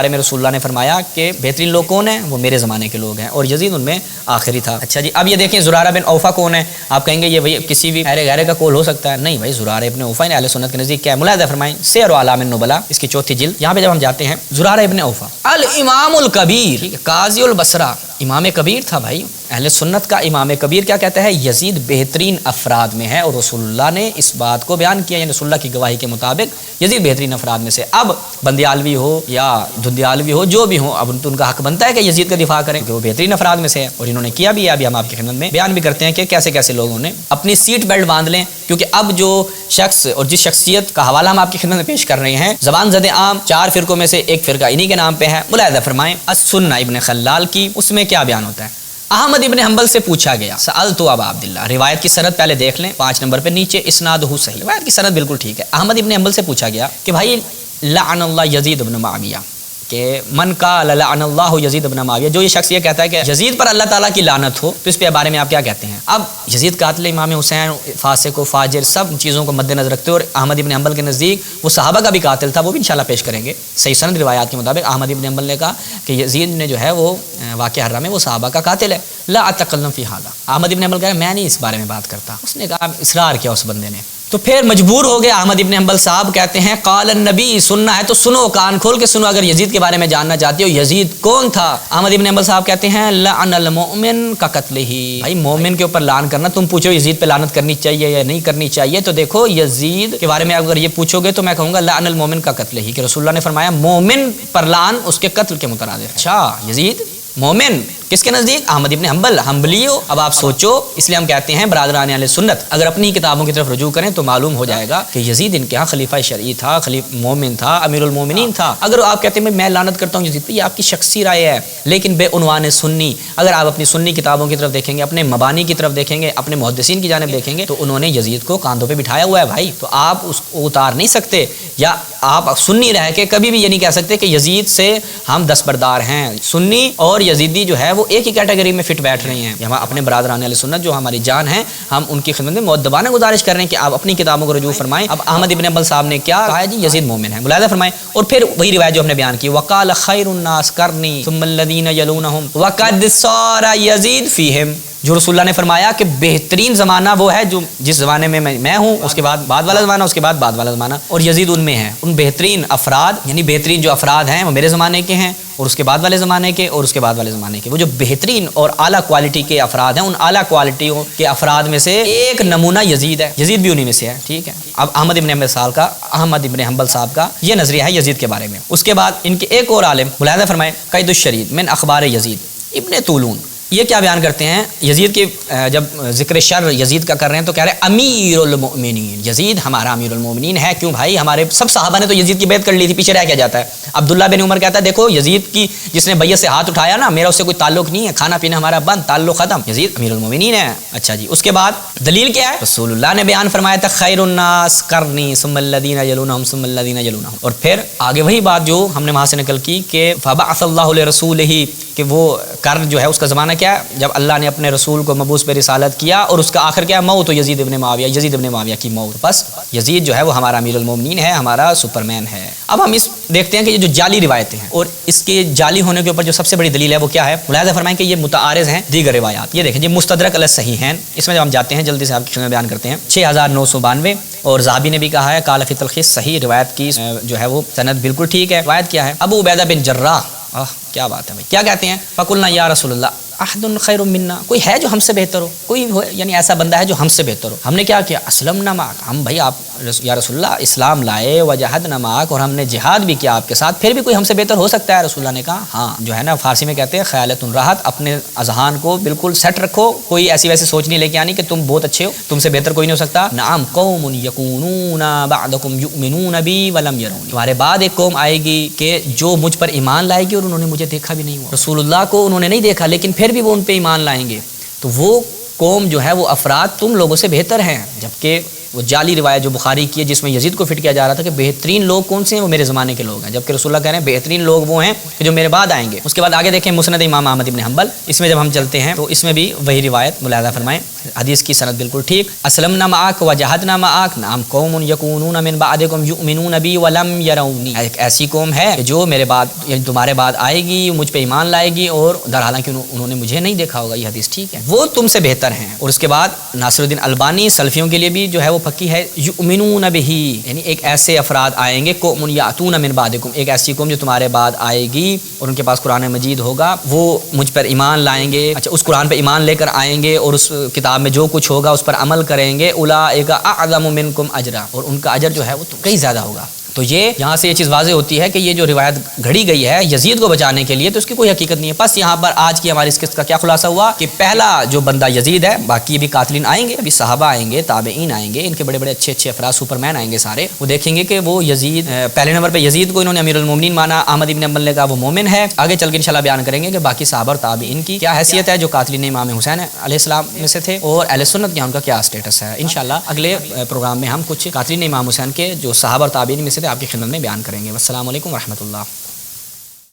بارے میں رسول اللہ نے فرمایا کہ بہترین لوگ کون ہیں؟ وہ میرے زمانے کے لوگ ہیں، اور یزید ان میں آخری تھا۔ اچھا جی، اب یہ دیکھیں زرارہ بن اوفا کون ہے؟ آپ کہیں گے یہ وہی کسی بھی غیرے کا قول ہو سکتا ہے، نہیں بھائی، زرارہ ابن اوفا اہل سنت کے نزدیک کیا ہے؟ ملاحظہ فرمائیں سیر اعلام النبلاء اس کی 4 جلد، یہاں پہ جب ہم جاتے ہیں زرارہ ابن اوفا الامام الکبیر، قاضی البصرہ، امام کبیر تھا بھائی، اہل سنت کا امام کبیر کیا کہتا ہے؟ یزید بہترین افراد میں ہے، اور رسول اللہ نے اس بات کو بیان کیا، یعنی رسول اللہ کی گواہی کے مطابق یزید بہترین افراد میں سے۔ اب بندیالوی ہو یا دھندیالوی ہو، جو بھی ہو، اب ان کا حق بنتا ہے کہ یزید کا دفاع کریں کہ وہ بہترین افراد میں سے ہے، اور انہوں نے کیا بھی ہے۔ ابھی ہم آپ کی خدمت میں بیان بھی کرتے ہیں کہ کیسے کیسے لوگوں نے اپنی سیٹ بیلٹ باندھ لیں، کیونکہ اب جو شخص اور جس شخصیت کا حوالہ ہم آپ کی خدمت میں پیش کر رہے ہیں، زبان زد عام 4 فرقوں میں سے ایک فرقہ انہی کے نام پہ ہے۔ ملاحظہ فرمائیں السنہ ابن خلال کی، اس میں کیا بیان ہوتا ہے؟ احمد ابن حنبل سے پوچھا گیا، سألت ابا عبداللہ، روایت کی سند پہلے دیکھ لیں 5 نمبر پہ نیچے اسنادہ صحیح، روایت کی سند بالکل ٹھیک ہے۔ احمد ابن حنبل سے پوچھا گیا کہ بھائی لعن اللہ یزید ابن معاویہ، کہ من قال لعن اللہ یزید ابن معاویہ، جو یہ شخص یہ کہتا ہے کہ یزید پر اللہ تعالیٰ کی لعنت ہو، تو اس پہ بارے میں آپ کیا کہتے ہیں؟ اب یزید قاتل امام حسین، فاسق و فاجر، سب چیزوں کو مد نظر رکھتے ہوئے، اور احمد ابن حنبل کے نزدیک وہ صحابہ کا بھی قاتل تھا، وہ بھی انشاءاللہ پیش کریں گے صحیح سند روایات کے مطابق۔ احمد ابن حنبل نے کہا کہ یزید نے جو ہے وہ واقعہ حرہ میں وہ صحابہ کا قاتل ہے، لا اتکلم فی ھذا۔ احمد ابن حنبل کہا میں نہیں اس بارے میں بات کرتا، اس نے کہا اصرار کیا اس بندے نے، تو پھر مجبور ہو گئے احمد ابن حنبل صاحب، کہتے ہیں قال النبی، سننا ہے تو سنو، کان کھول کے سنو، اگر یزید کے بارے میں جاننا چاہتے ہو یزید کون تھا۔ احمد ابن حنبل صاحب کہتے ہیں لعن المؤمن کا قتل ہی، بھائی مومن کے اوپر لعن کرنا، تم پوچھو یزید پہ لعنت کرنی چاہیے یا نہیں کرنی چاہیے، تو دیکھو یزید کے بارے میں اگر یہ پوچھو گے تو میں کہوں گا لعن المؤمن کا قتل ہی، کہ رسول اللہ نے فرمایا مومن پر لعن اس کے قتل کے مترادف ہے۔ اچھا یزید مومن کس کے نزدیک؟ احمد ابن حنبل حنبلی ہو۔ اب آپ سوچو، اس لیے ہم کہتے ہیں برادران اہل سنت اگر اپنی کتابوں کی طرف رجوع کریں تو معلوم ہو جائے گا کہ یزید ان کے ہاں خلیفہ شرعی تھا، مومن تھا، امیر المومنین تھا۔ اگر آپ کہتے ہیں میں لعنت کرتا ہوں یزید پہ، یہ آپ کی شخصی رائے ہے، لیکن بے عنوان سنی اگر آپ اپنی سنی کتابوں کی طرف دیکھیں گے، اپنے مبانی کی طرف دیکھیں گے، اپنے محدثین کی جانب دیکھیں گے، تو انہوں نے یزید کو کاندھوں پہ بٹھایا ہوا ہے بھائی، تو آپ اس کو اتار نہیں سکتے، یا آپ سنی رہ کے کبھی بھی یہ نہیں کہہ سکتے کہ یزید سے ہم دستبردار ہیں۔ سنی اور یزیدی جو ہے وہ ایک ہی کیٹیگری میں فٹ بیٹھ رہے ہیں۔ ہم اپنے برادران اہل سنت جو ہماری جان ہیں، ہم ان کی خدمت میں مؤدبانہ گزارش کر رہے ہیں کہ آپ اپنی کتابوں کو رجوع فرمائیں۔ اب احمد ابن حنبل صاحب نے کیا کہا جی؟ یزید مومن ہے، ملاحظہ فرمائیں، اور پھر وہی روایت جو ہم نے بیان کی، وقال خیر الناس قرنی ثم الذین یلونہم وقد صار یزید فیہم، جو رسول اللہ نے فرمایا کہ بہترین زمانہ وہ ہے جو جس زمانے میں میں ہوں، اس کے بعد بعد والا زمانہ، اس کے بعد بعد والا زمانہ، اور یزید ان میں ہے۔ ان بہترین افراد، یعنی بہترین جو افراد ہیں وہ میرے زمانے کے ہیں، اور اس کے بعد والے زمانے کے، اور اس کے بعد والے زمانے کے، وہ جو بہترین اور اعلیٰ کوالٹی کے افراد ہیں، ان اعلیٰ کوالٹیوں کے افراد میں سے ایک نمونہ یزید ہے، یزید بھی انہی میں سے ہے، ٹھیک ہے۔ اب احمد ابن حنبل صاحب کا یہ نظریہ ہے یزید کے بارے میں۔ اس کے بعد ان کے ایک اور عالم، ملاحظہ فرمائیں، قید الشرید من اخبار یزید، ابن طولون، یہ کیا بیان کرتے ہیں یزید کے، جب ذکر شر یزید کا کر رہے ہیں تو کہہ رہے ہیں امیر المؤمنین، یزید ہمارا امیر المؤمنین ہے۔ کیوں بھائی؟ ہمارے سب صحابہ نے تو یزید کی بیعت کر لی تھی، پیچھے رہ کیا جاتا ہے؟ عبداللہ بن عمر کہتا ہے دیکھو یزید کی جس نے بیعت سے ہاتھ اٹھایا نا، میرا اس سے کوئی تعلق نہیں ہے، کھانا پینا ہمارا بند، تعلق ختم، یزید امیر المؤمنین ہے۔ اچھا جی، اس کے بعد دلیل کیا ہے؟ رسول اللہ نے بیان فرمایا تھا خیر الناس قرنی ثم الذین یلونہم ثم الذین یلونہم، اور پھر آگے وہی بات جو ہم نے وہاں سے نقل کی کہ فبعث اللہ لرسولہ، کہ وہ قرن جو ہے اس کا زمانہ کیا ہے؟ جب اللہ نے اپنے رسول کو مبعوث پہ رسالت کیا، اور اس کا آخر کیا؟ موت یزید ابن معاویہ کی موت۔ بس یزید جو ہے وہ ہمارا امیر المومنین ہے، ہمارا سپرمین ہے۔ اب ہم اس دیکھتے ہیں کہ یہ جو جعلی روایتیں ہیں، اور اس کے جعلی ہونے کے اوپر جو سب سے بڑی دلیل ہے وہ کیا ہے؟ ملاحظہ فرمائیں کہ یہ متعارض ہیں دیگر روایات۔ یہ دیکھیں، یہ مستدرک علی الصحیحین، اس میں جب ہم جاتے ہیں جلدی سے آپ کی خدمت میں بیان کرتے ہیں 6992، اور ذہبی نے بھی کہا ہے قال فی تلخیص صحیح، روایت کی جو ہے وہ سند بالکل ٹھیک ہے۔ روایت کیا ہے؟ ابو عبیدہ بن جراح، کیا بات ہے بھائی، کیا کہتے ہیں؟ فقلنا یا رسول اللہ احد خیر منا، کوئی ہے جو ہم سے بہتر ہو، کوئی یعنی ایسا بندہ ہے جو ہم سے بہتر ہو۔ ہم نے کیا کیا؟ اسلمنا معک، ہم بھائی آپ یا رسول اللہ اسلام لائے، وجاہدنا معک، اور ہم نے جہاد بھی کیا آپ کے ساتھ، پھر بھی کوئی ہم سے بہتر ہو سکتا ہے؟ رسول اللہ نے کہا ہاں، جو ہے نا فارسی میں کہتے ہیں خیالۃ راحت، اپنے اذہان کو بالکل سیٹ رکھو، کوئی ایسی ویسی سوچ نہیں لے کے آنی کہ تم بہت اچھے ہو، تم سے بہتر کوئی نہیں ہو سکتا۔ نعم قوم یکونون بعدکم یؤمنون بی ولم یرونی، تمہارے بعد ایک قوم آئے گی کہ جو مجھ پر ایمان لائے گی اور انہوں نے مجھے دیکھا بھی نہیں ہوا، رسول اللہ کو انہوں نے نہیں دیکھا لیکن پھر بھی وہ ان پہ ایمان لائیں گے، تو وہ قوم جو ہے وہ افراد تم لوگوں سے بہتر ہیں۔ جبکہ وہ جعلی روایت جو بخاری کی ہے جس میں یزید کو فٹ کیا جا رہا تھا کہ بہترین لوگ کون سے ہیں؟ وہ میرے زمانے کے لوگ ہیں، جبکہ رسول اللہ کہہ رہے ہیں بہترین لوگ وہ ہیں کہ جو میرے بعد آئیں گے۔ اس کے بعد آگے دیکھیں مسند امام احمد بن حنبل، اس میں جب ہم چلتے ہیں تو اس میں بھی وہی روایت، ملاحظہ فرمائیں حدیث کی سند بالکل ٹھیک. اسلمنا معک وجہدنا معک نام قوم یکونون من بعدکم یؤمنون بی ولم یرونی. ایک ایسی قوم ہے جو میرے بعد یعنی تمہارے بعد آئے گی، مجھ پہ ایمان لائے گی اور در حالانکہ انہوں نے مجھے نہیں دیکھا ہوگا. یہ حدیث ٹھیک ہے، وہ تم سے بہتر ہیں. اور اس کے بعد ناصر الدین البانی سلفیوں کے لیے بھی جو ہے وہ پکی ہے، یؤمنون بہ، یعنی ایک ایسے افراد آئیں گے، قوم یاتون من بعدکم، ایک ایسی قوم جو تمہارے بعد آئے گی اور ان کے پاس قرآن مجید ہوگا، وہ مجھ پر ایمان لائیں گے. اچھا، اس قرآن پہ ایمان لے کر آئیں گے اور اس کتاب میں جو کچھ ہوگا اس پر عمل کریں گے. اولئک اعظم منکم اجرا، اور ان کا اجر جو ہے وہ کئی زیادہ ہوگا. تو یہ یہاں سے یہ چیز واضح ہوتی ہے کہ یہ جو روایت گھڑی گئی ہے یزید کو بچانے کے لیے تو اس کی کوئی حقیقت نہیں ہے. بس یہاں پر آج کی ہماری اس قسط کا کیا خلاصہ ہوا کہ پہلا جو بندہ یزید ہے، باقی بھی قاتلین آئیں گے، ابھی صحابہ آئیں گے، تابعین آئیں گے، ان کے بڑے بڑے اچھے اچھے افراد سپر مین آئیں گے سارے. وہ دیکھیں گے کہ وہ یزید پہلے نمبر پہ یزید کو انہوں نے امیر المومنین مانا، احمد ابن حنبل نے کہا وہ مومن ہے. آگے چل کے انشاءاللہ بیان کریں گے کہ باقی صحابہ اور تابعین کی کیا حیثیت ہے جو قاتلین امام حسین علیہ السلام میں سے تھے، اور اہل سنت کے ان کا کیا اسٹیٹس ہے. انشاءاللہ اگلے پروگرام میں ہم کچھ قاتلین امام حسین کے جو صحابہ اور تابعین میں سے تھے آپ کی خدمت میں بیان کریں گے. والسلام علیکم ورحمۃ اللہ.